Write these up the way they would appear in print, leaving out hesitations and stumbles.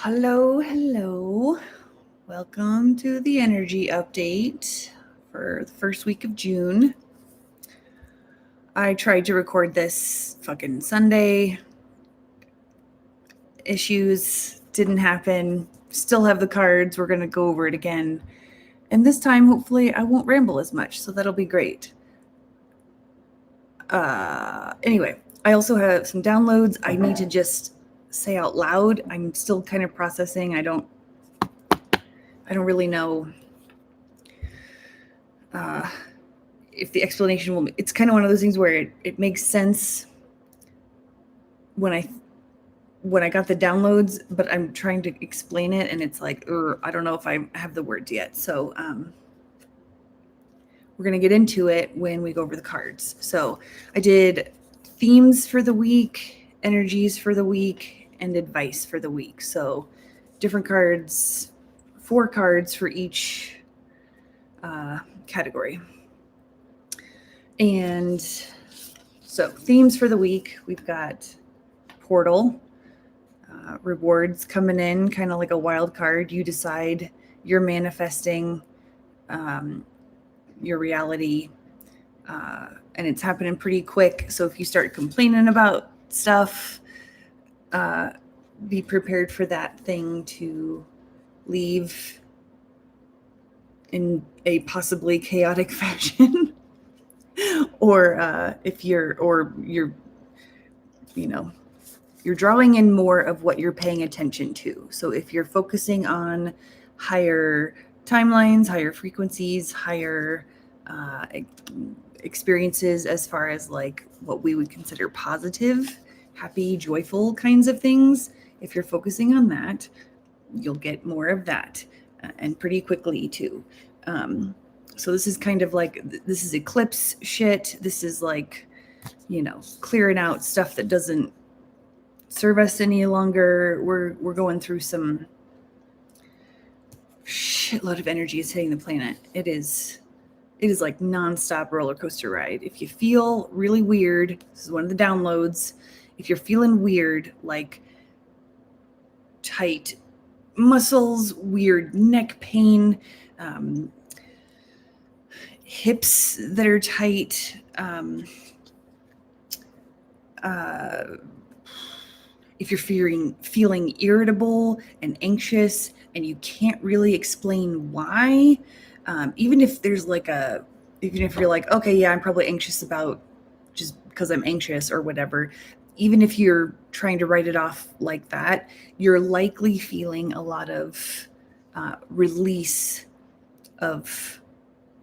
Hello. Welcome to the energy update for the first week of June. I tried to record this fucking Sunday. Issues didn't happen. Still have the cards. We're going to go over it again. And this time, hopefully, I won't ramble as much, so that'll be great. Anyway, I also have some downloads I need to just say out loud. I'm still kind of processing. I don't really know if the explanation will. It's kind of one of those things where it makes sense when I got the downloads, but I'm trying to explain it, and it's like, I don't know if I have the words yet. So we're gonna get into it when we go over the cards. So I did themes for the week, energies for the week, and advice for the week. So different cards, 4 cards for each category. And so themes for the week, we've got portal, rewards coming in, kind of like a wild card. You decide, you're manifesting your reality, and it's happening pretty quick. So if you start complaining about stuff, be prepared for that thing to leave in a possibly chaotic fashion. Or if you're drawing in more of what you're paying attention to. So if you're focusing on higher timelines, higher frequencies, higher experiences, as far as like what we would consider positive, happy, joyful kinds of things, if you're focusing on that, you'll get more of that, and pretty quickly too. So this is kind of like, this is eclipse shit. This is like, clearing out stuff that doesn't serve us any longer. We're going through some shitload of energy is hitting the planet. It is like nonstop roller coaster ride. If you feel really weird, this is one of the downloads. If you're feeling weird, like tight muscles, weird neck pain, hips that are tight, if you're feeling irritable and anxious and you can't really explain why, even if there's like even if you're like, okay, yeah, I'm probably anxious about just because I'm anxious or whatever, even if you're trying to write it off like that, you're likely feeling a lot of release of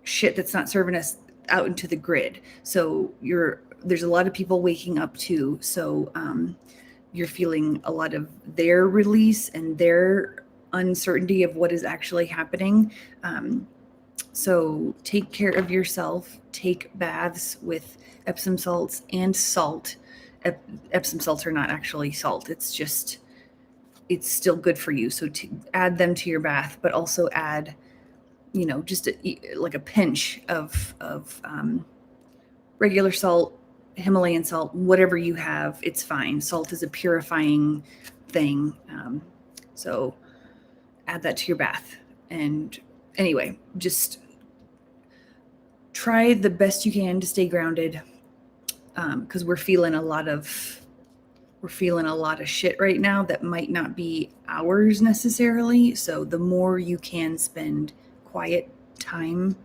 shit that's not serving us out into the grid. So there's a lot of people waking up too. So you're feeling a lot of their release and their uncertainty of what is actually happening. So take care of yourself. Take baths with Epsom salts and salt. Epsom salts are not actually salt. It's still good for you. So to add them to your bath, but also add, just like a pinch of regular salt, Himalayan salt, whatever you have, it's fine. Salt is a purifying thing. So add that to your bath. And anyway, just try the best you can to stay grounded, because we're feeling a lot of shit right now that might not be ours necessarily. So the more you can spend quiet time,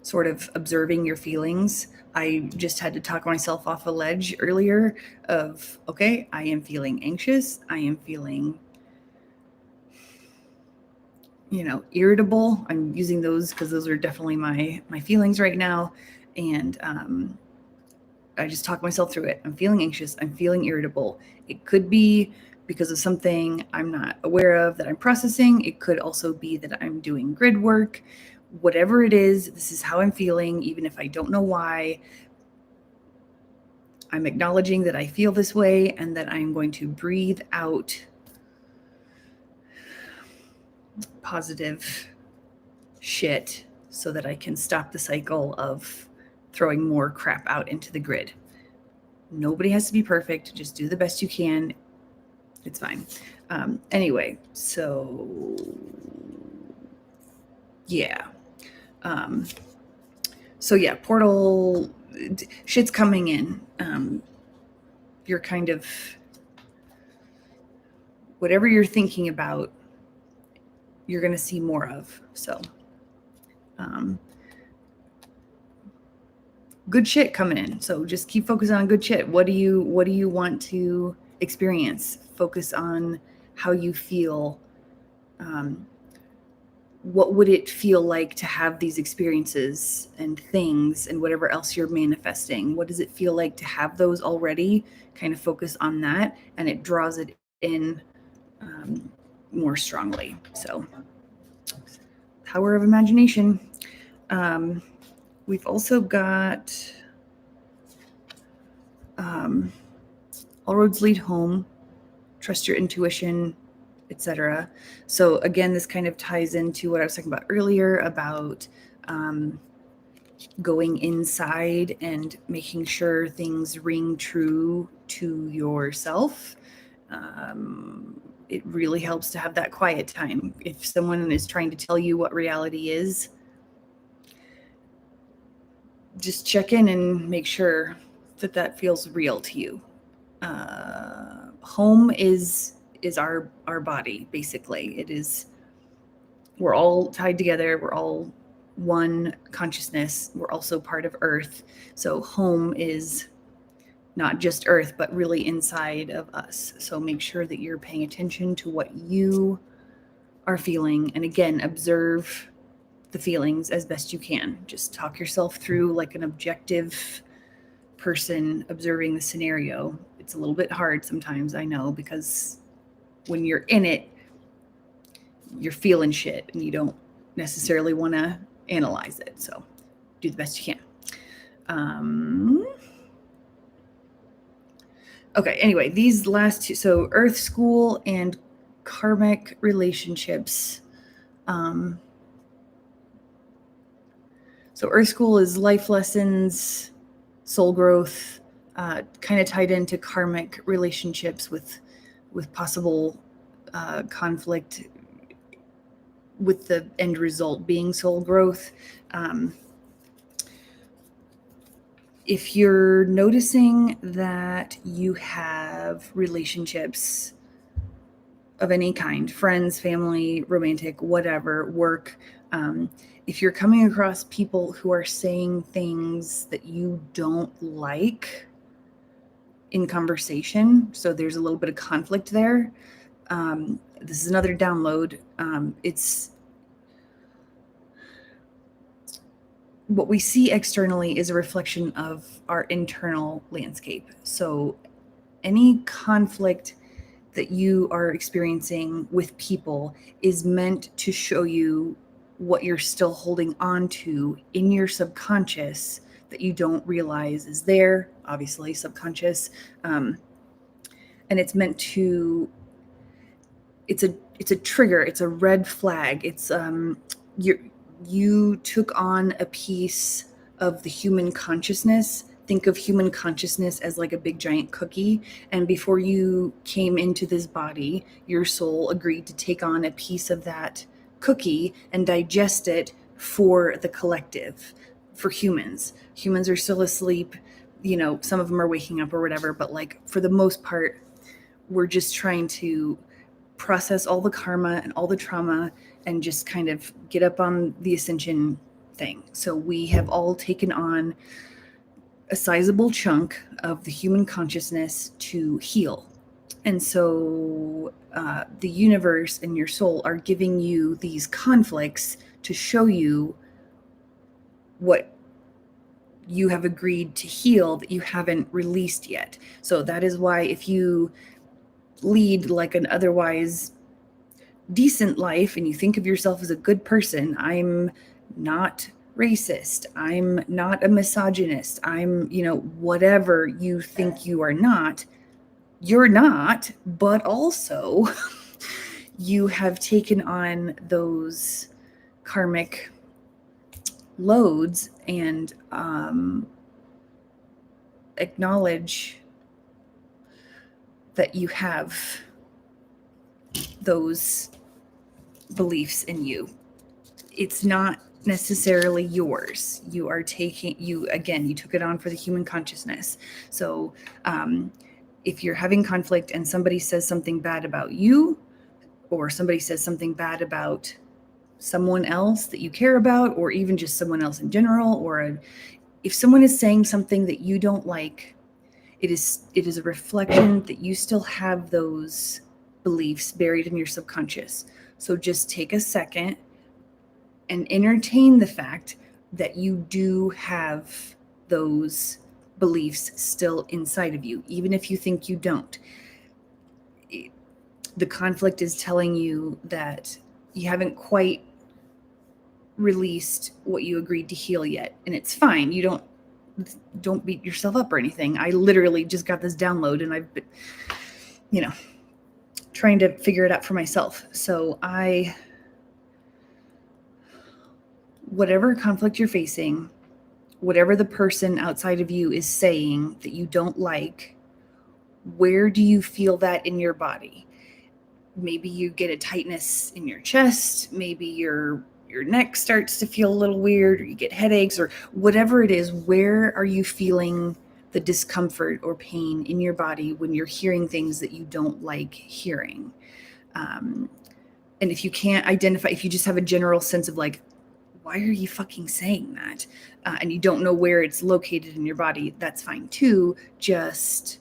sort of observing your feelings. I just had to talk myself off a ledge earlier of, okay, I am feeling anxious. I am feeling, irritable. I'm using those because those are definitely my feelings right now. And I just talk myself through it. I'm feeling anxious. I'm feeling irritable. It could be because of something I'm not aware of that I'm processing. It could also be that I'm doing grid work. Whatever it is, this is how I'm feeling, even if I don't know why. I'm acknowledging that I feel this way and that I'm going to breathe out positive shit so that I can stop the cycle of throwing more crap out into the grid. Nobody has to be perfect. Just do the best you can. It's fine. Anyway, so yeah. So yeah, portal shit's coming in. You're kind of, whatever you're thinking about, you're going to see more of. So good shit coming in. So just keep focusing on good shit. What do you want to experience? Focus on how you feel. What would it feel like to have these experiences and things and whatever else you're manifesting? What does it feel like to have those already? Kind of focus on that, and it draws it in more strongly. So, power of imagination. We've also got all roads lead home, trust your intuition, etc. So again, this kind of ties into what I was talking about earlier about going inside and making sure things ring true to yourself. It really helps to have that quiet time. If someone is trying to tell you what reality is, just check in and make sure that that feels real to you. Home is our body, basically. It is, we're all tied together, we're all one consciousness, we're also part of earth. So home is not just earth, but really inside of us. So make sure that you're paying attention to what you are feeling, and again, observe the feelings as best you can. Just talk yourself through like an objective person observing the scenario. It's a little bit hard sometimes, I know, because when you're in it, you're feeling shit and you don't necessarily want to analyze it. So do the best you can. Okay, anyway, these last two, so Earth School and karmic relationships. So Earth School is life lessons, soul growth, kind of tied into karmic relationships with possible conflict, with the end result being soul growth. If you're noticing that you have relationships of any kind, friends, family, romantic, whatever, work, if you're coming across people who are saying things that you don't like in conversation, so there's a little bit of conflict there, this is another download. It's what we see externally is a reflection of our internal landscape. So any conflict that you are experiencing with people is meant to show you what you're still holding on to in your subconscious that you don't realize is there, obviously subconscious. And it's meant to, it's a trigger, it's a red flag. It's you took on a piece of the human consciousness. Think of human consciousness as like a big giant cookie. And before you came into this body, your soul agreed to take on a piece of that cookie and digest it for the collective, for humans. Humans are still asleep. You know, some of them are waking up or whatever, but like for the most part, we're just trying to process all the karma and all the trauma and just kind of get up on the ascension thing. So we have all taken on a sizable chunk of the human consciousness to heal. And so the universe and your soul are giving you these conflicts to show you what you have agreed to heal that you haven't released yet. So that is why if you lead like an otherwise decent life and you think of yourself as a good person, I'm not racist, I'm not a misogynist, I'm, you know, whatever you think you are not, you're not, but also you have taken on those karmic loads and acknowledge that you have those beliefs in you. It's not necessarily yours. You took it on for the human consciousness. So if you're having conflict and somebody says something bad about you, or somebody says something bad about someone else that you care about, or even just someone else in general, if someone is saying something that you don't like, it is a reflection that you still have those beliefs buried in your subconscious. So just take a second and entertain the fact that you do have those beliefs still inside of you, even if you think you don't. The conflict is telling you that you haven't quite released what you agreed to heal yet, and it's fine. You don't beat yourself up or anything. I literally just got this download, and I've been, trying to figure it out for myself. So whatever conflict you're facing, whatever the person outside of you is saying that you don't like, where do you feel that in your body? Maybe you get a tightness in your chest. Maybe your neck starts to feel a little weird, or you get headaches, or whatever it is. Where are you feeling the discomfort or pain in your body when you're hearing things that you don't like hearing? And if you can't identify, if you just have a general sense of like, why are you fucking saying that? And you don't know where it's located in your body, that's fine too. Just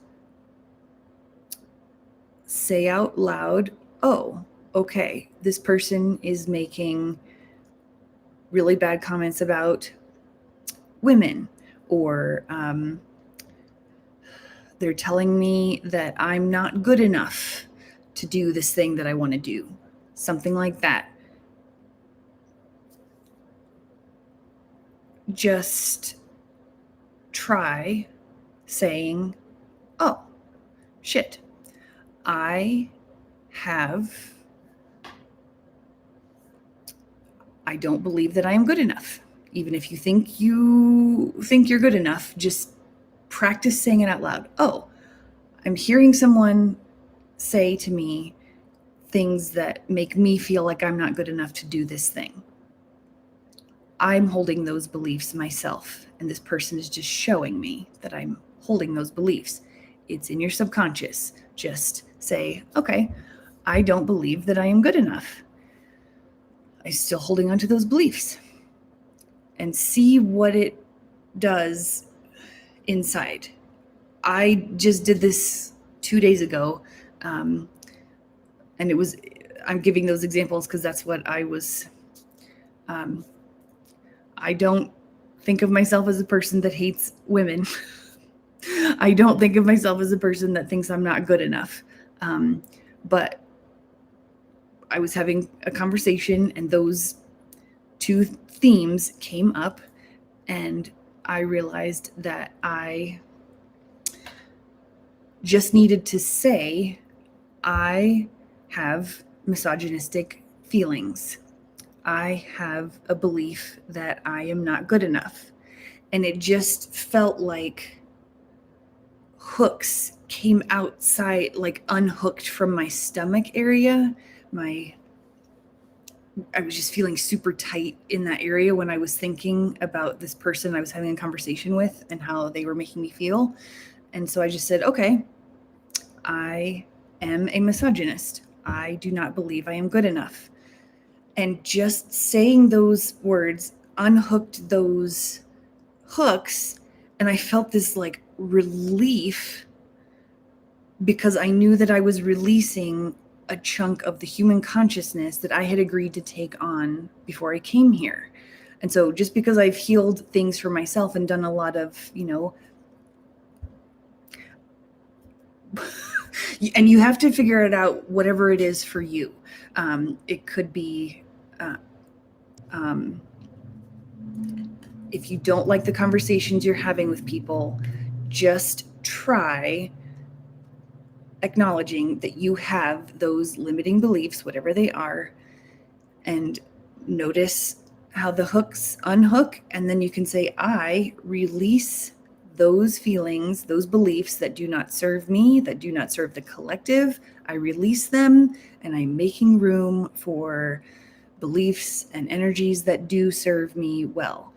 say out loud, oh, okay, this person is making really bad comments about women, or they're telling me that I'm not good enough to do this thing that I want to do. Something like that. Just try saying, oh, shit, I don't believe that I am good enough. Even if you think you're good enough, just practice saying it out loud. Oh, I'm hearing someone say to me things that make me feel like I'm not good enough to do this thing. I'm holding those beliefs myself, and this person is just showing me that I'm holding those beliefs. It's in your subconscious. Just say, okay, I don't believe that I am good enough. I'm still holding on to those beliefs, and see what it does inside. I just did this 2 days ago, and I'm giving those examples because that's what I was. I don't think of myself as a person that hates women. I don't think of myself as a person that thinks I'm not good enough. But I was having a conversation, and those two themes came up, and I realized that I just needed to say, I have misogynistic feelings. I have a belief that I am not good enough. And it just felt like hooks came outside, like unhooked from my stomach area. I was just feeling super tight in that area when I was thinking about this person I was having a conversation with and how they were making me feel. And so I just said, okay, I am a misogynist. I do not believe I am good enough. And just saying those words unhooked those hooks. And I felt this like relief, because I knew that I was releasing a chunk of the human consciousness that I had agreed to take on before I came here. And so just because I've healed things for myself and done a lot of, and you have to figure it out, whatever it is for you. It could be, if you don't like the conversations you're having with people, just try acknowledging that you have those limiting beliefs, whatever they are, and notice how the hooks unhook. And then you can say, I release those feelings, those beliefs that do not serve me, that do not serve the collective, I release them, and I'm making room for beliefs and energies that do serve me well.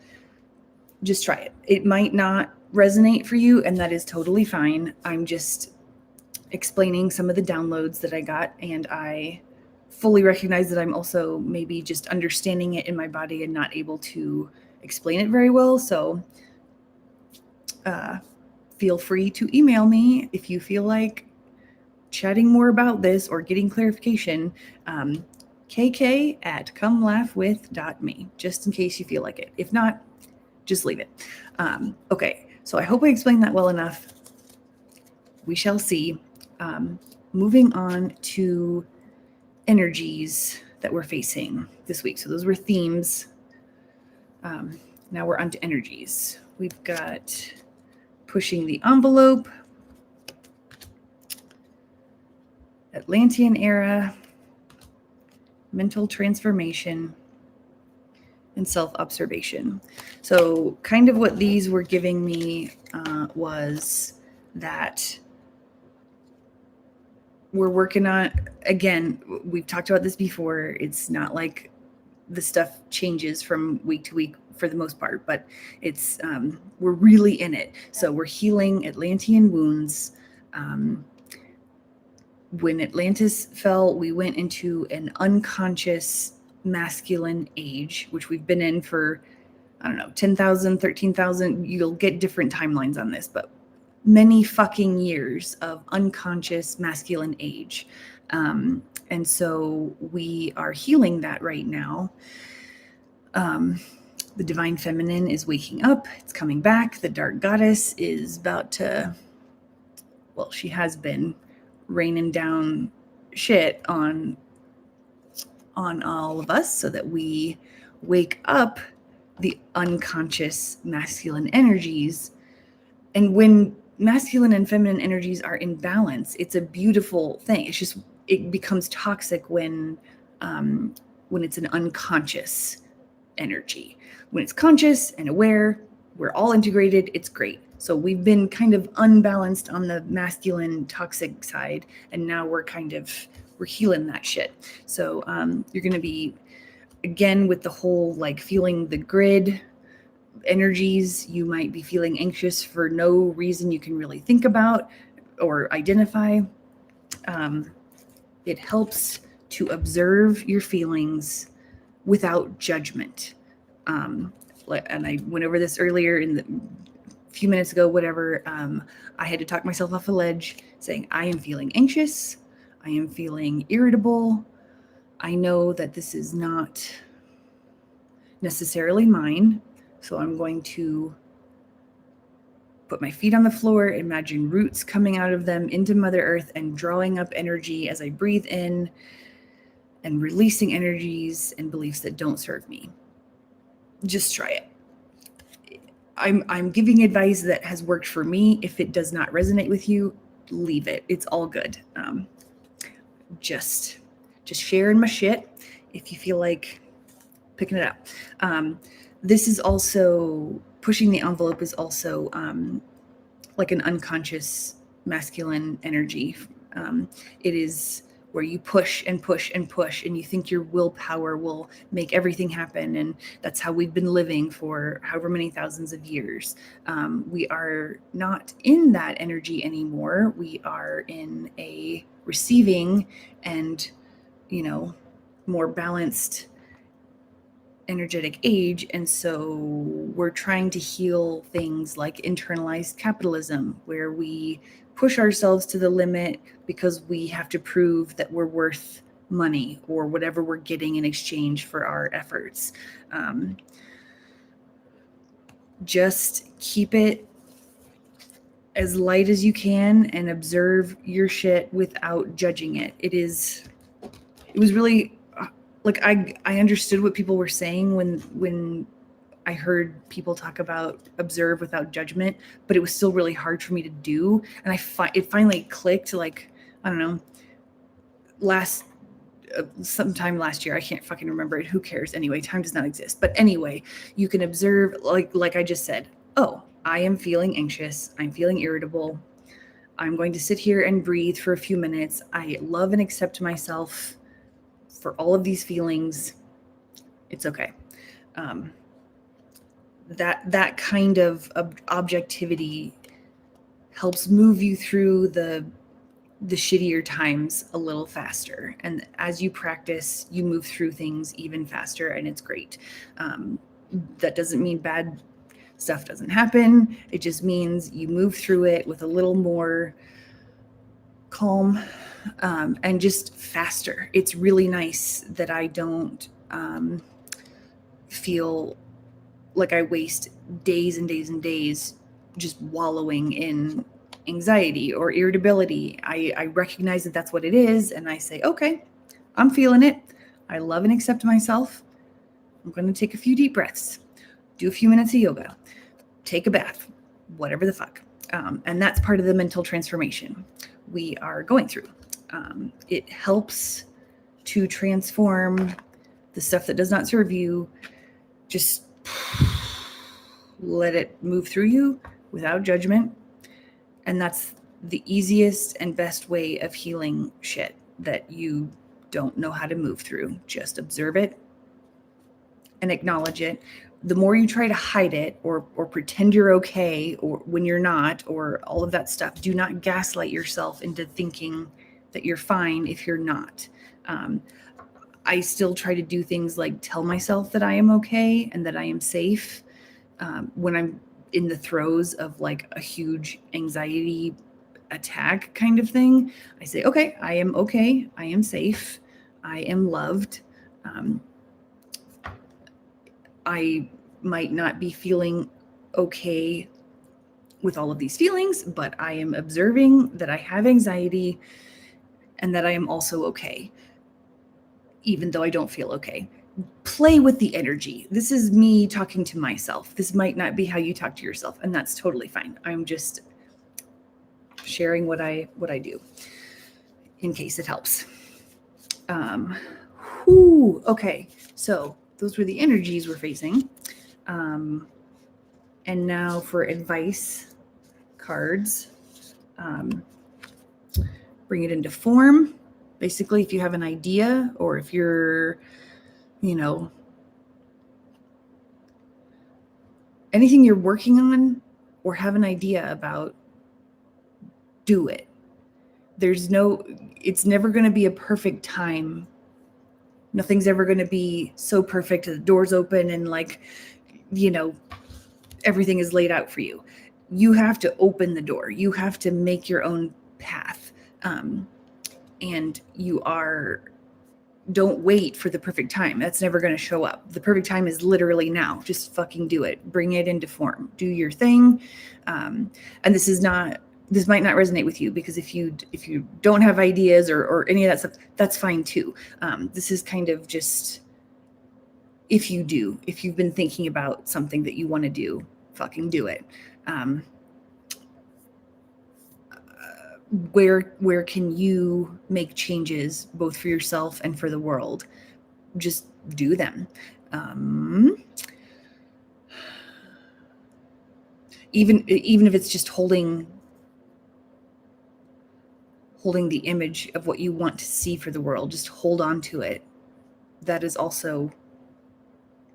Just try it. It might not resonate for you, and that is totally fine. I'm just explaining some of the downloads that I got, and I fully recognize that I'm also maybe just understanding it in my body and not able to explain it very well. So feel free to email me if you feel like chatting more about this or getting clarification. kk@comelaughwith.me, just in case you feel like it. If not, just leave it. Okay, so I hope I explained that well enough. We shall see. Moving on to energies that we're facing this week. So those were themes. Now we're on to energies. We've got pushing the envelope, Atlantean era, mental transformation, and self-observation. So kind of what these were giving me was that we're working on, again, we've talked about this before, it's not like the stuff changes from week to week for the most part, but it's we're really in it. So we're healing Atlantean wounds. When Atlantis fell, we went into an unconscious masculine age, which we've been in for, I don't know, 10,000, 13,000. You'll get different timelines on this, but many fucking years of unconscious masculine age. And so we are healing that right now. The divine feminine is waking up. It's coming back. The dark goddess is about to, well, she has been raining down shit on all of us so that we wake up the unconscious masculine energies. And when masculine and feminine energies are in balance, it's a beautiful thing. It's just, it becomes toxic when it's an unconscious energy. When it's conscious and aware, we're all integrated, it's great. So we've been kind of unbalanced on the masculine toxic side, and now we're healing that shit. So you're going to be, again, with the whole like feeling the grid energies, you might be feeling anxious for no reason you can really think about or identify. It helps to observe your feelings without judgment. And I went over this earlier in the few minutes ago, whatever. I had to talk myself off a ledge saying, I am feeling anxious. I am feeling irritable. I know that this is not necessarily mine. So I'm going to put my feet on the floor, imagine roots coming out of them into Mother Earth and drawing up energy as I breathe in and releasing energies and beliefs that don't serve me. Just try it. I'm giving advice that has worked for me. If it does not resonate with you, leave it. It's all good. Just sharing my shit if you feel like picking it up. This is also, pushing the envelope is also like an unconscious masculine energy. It is where you push and push and push, and you think your willpower will make everything happen. And that's how we've been living for however many thousands of years. We are not in that energy anymore. We are in a receiving and, more balanced energetic age. And so we're trying to heal things like internalized capitalism, where we push ourselves to the limit because we have to prove that we're worth money or whatever we're getting in exchange for our efforts. Just keep it as light as you can and observe your shit without judging it. It was really like, I understood what people were saying when I heard people talk about observe without judgment, but it was still really hard for me to do. And it finally clicked, like, I don't know, sometime last year. I can't fucking remember it. Who cares? Anyway, time does not exist. But anyway, you can observe, like I just said, oh, I am feeling anxious. I'm feeling irritable. I'm going to sit here and breathe for a few minutes. I love and accept myself for all of these feelings. It's okay. That kind of objectivity helps move you through the shittier times a little faster. And as you practice, you move through things even faster, and it's great. That doesn't mean bad stuff doesn't happen. It just means you move through it with a little more calm and just faster. It's really nice that I don't feel like I waste days and days and days just wallowing in anxiety or irritability. I recognize that that's what it is, and I say, okay, I'm feeling it. I love and accept myself. I'm going to take a few deep breaths, do a few minutes of yoga, take a bath, whatever the fuck. And that's part of the mental transformation we are going through. It helps to transform the stuff that does not serve you. Just let it move through you without judgment. And that's the easiest and best way of healing shit that you don't know how to move through. Just observe it and acknowledge it. The more you try to hide it or pretend you're okay or when you're not, or all of that stuff, do not gaslight yourself into thinking that you're fine if you're not. I still try to do things like tell myself that I am okay and that I am safe when I'm in the throes of like a huge anxiety attack kind of thing. I say, okay, I am okay. I am safe. I am loved. I might not be feeling okay with all of these feelings, but I am observing that I have anxiety and that I am also okay, even though I don't feel okay. Play with the energy. This is me talking to myself. This might not be how you talk to yourself, and that's totally fine. I'm just sharing what I do in case it helps. Okay, so those were the energies we're facing. And now for advice cards. Bring it into form. Basically, if you have an idea or if you're, anything you're working on or have an idea about, do it. It's never going to be a perfect time. Nothing's ever going to be so perfect that the door's open and everything is laid out for you. You have to open the door. You have to make your own path. And don't wait for the perfect time. That's never going to show up. The perfect time is literally now. Just fucking do it. Bring it into form. Do your thing. And this might not resonate with you because if you don't have ideas or any of that stuff, that's fine too. This is kind of just, if you've been thinking about something that you want to do, fucking do it. Where can you make changes both for yourself and for the world? Just do them. Even if it's just holding the image of what you want to see for the world, just hold on to it. That is also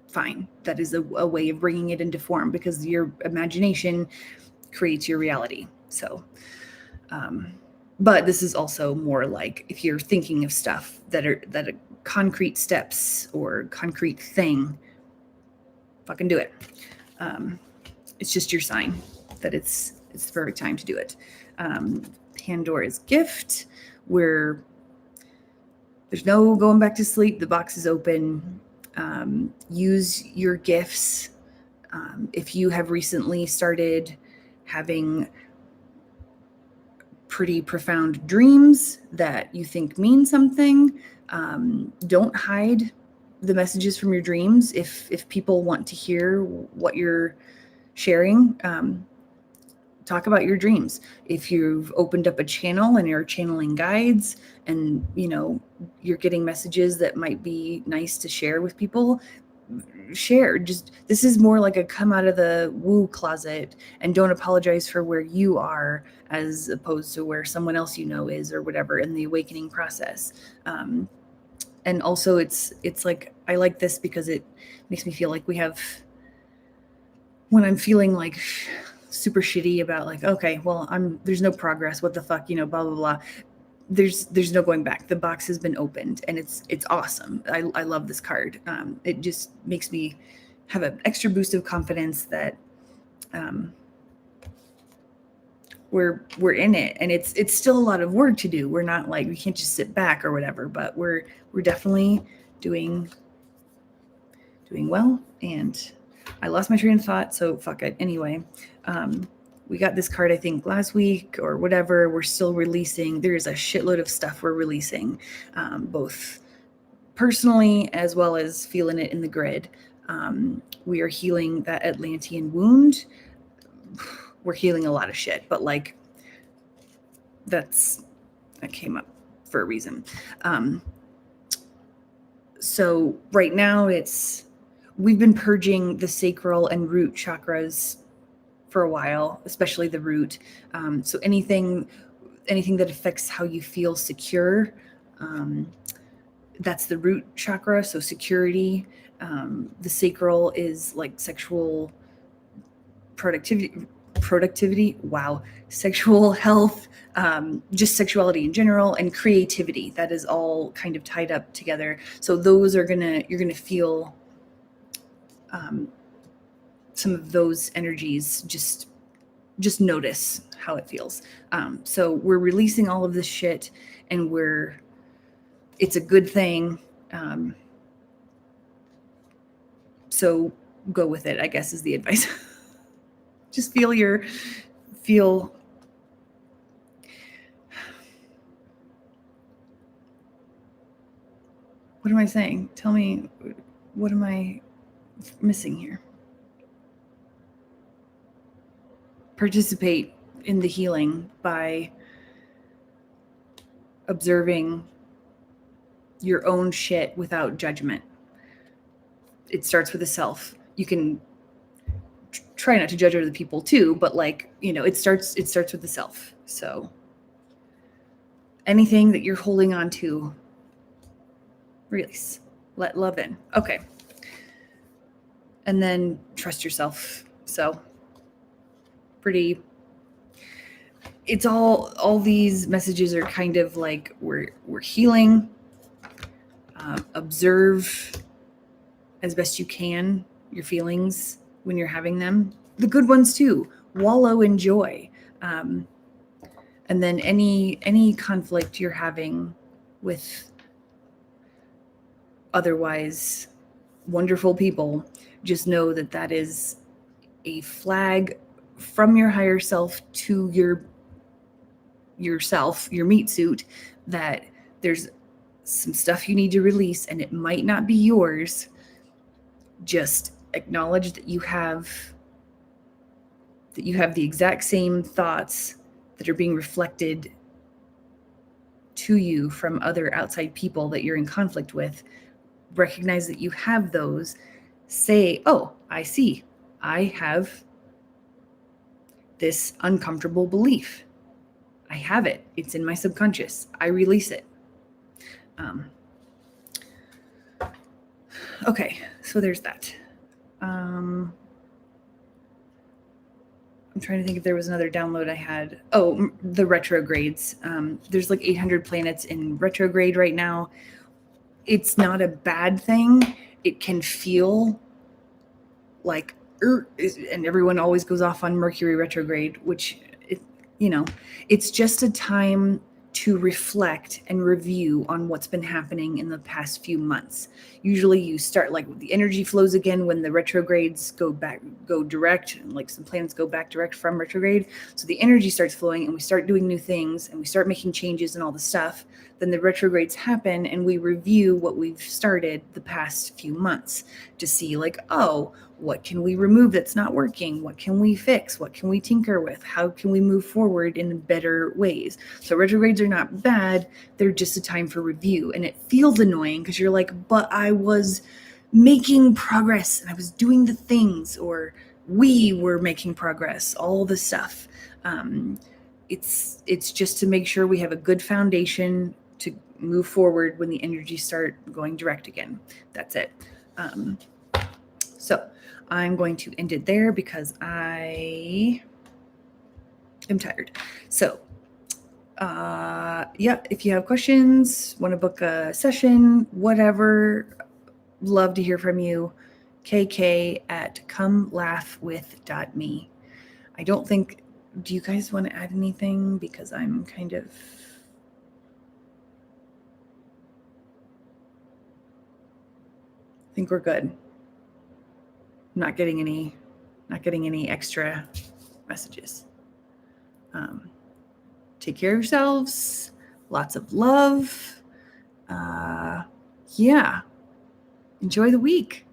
fine. That is a way of bringing it into form because your imagination creates your reality. So, but this is also more like if you're thinking of stuff that are concrete steps or concrete thing, fucking do it. It's just your sign that it's the perfect time to do it. Pandora's gift, where there's no going back to sleep. The box is open. Use your gifts. If you have recently started having pretty profound dreams that you think mean something, don't hide the messages from your dreams. If people want to hear what you're sharing, talk about your dreams. If you've opened up a channel and you're channeling guides and you're getting messages that might be nice to share with people, share. Just, this is more like a come out of the woo closet and don't apologize for where you are as opposed to where someone else is or whatever in the awakening process. And also it's like, I like this because it makes me feel like we have, when I'm feeling like super shitty about like, okay, well, there's no progress, what the fuck, blah blah blah, there's no going back. The box has been opened and it's awesome. I love this card. It just makes me have an extra boost of confidence that we're in it, and it's still a lot of work to do. We're not like, we can't just sit back or whatever, but we're definitely doing well. And I lost my train of thought, so fuck it. Anyway, we got this card, I think, last week or whatever. We're still releasing. There's a shitload of stuff we're releasing, both personally as well as feeling it in the grid. We are healing that Atlantean wound. We're healing a lot of shit, but like, that came up for a reason. So right now we've been purging the sacral and root chakras for a while, especially the root. So anything that affects how you feel secure, that's the root chakra. So security. The sacral is like sexual productivity. Wow. Sexual health, just sexuality in general, and creativity. That is all kind of tied up together. So those you're gonna feel some of those energies. Just notice how it feels. So we're releasing all of this shit, and it's a good thing. So go with it, I guess, is the advice. Just feel what am I saying? Tell me, what am I missing here? Participate in the healing by observing your own shit without judgment. It starts with the self. You can try not to judge other people too, but like, it starts with the self. So anything that you're holding on to, release, let love in. Okay. And then trust yourself. So it's all these messages are kind of like, we're healing. Observe as best you can your feelings when you're having them, the good ones too. Wallow in joy. And then any conflict you're having with otherwise wonderful people, just know that is a flag from your higher self to yourself, your meat suit, that there's some stuff you need to release, and it might not be yours. Just acknowledge that you have the exact same thoughts that are being reflected to you from other outside people that you're in conflict with. Recognize that you have those. Say, oh, I see. I have this uncomfortable belief. I have it. It's in my subconscious. I release it. Okay, so there's that. I'm trying to think if there was another download I had. Oh, the retrogrades. There's like 800 planets in retrograde right now. It's not a bad thing. It can feel like, and everyone always goes off on Mercury retrograde, which, it's just a time to reflect and review on what's been happening in the past few months. Usually you start, like, the energy flows again when the retrogrades go direct, and like some planets go back direct from retrograde. So the energy starts flowing and we start doing new things and we start making changes and all the stuff. Then the retrogrades happen and we review what we've started the past few months to see, like, oh, what can we remove that's not working? What can we fix? What can we tinker with? How can we move forward in better ways? So retrogrades are not bad. They're just a time for review. And it feels annoying because you're like, but I was making progress and I was doing the things, or we were making progress, all the stuff. It's just to make sure we have a good foundation to move forward when the energies start going direct again. That's it. So I'm going to end it there because I am tired. So yeah, if you have questions, want to book a session, whatever, love to hear from you. kk@comelaughwith.me. I don't think, do you guys want to add anything? Because I'm kind of, I think we're good. Not getting any extra messages. Take care of yourselves. Lots of love. Yeah. Enjoy the week.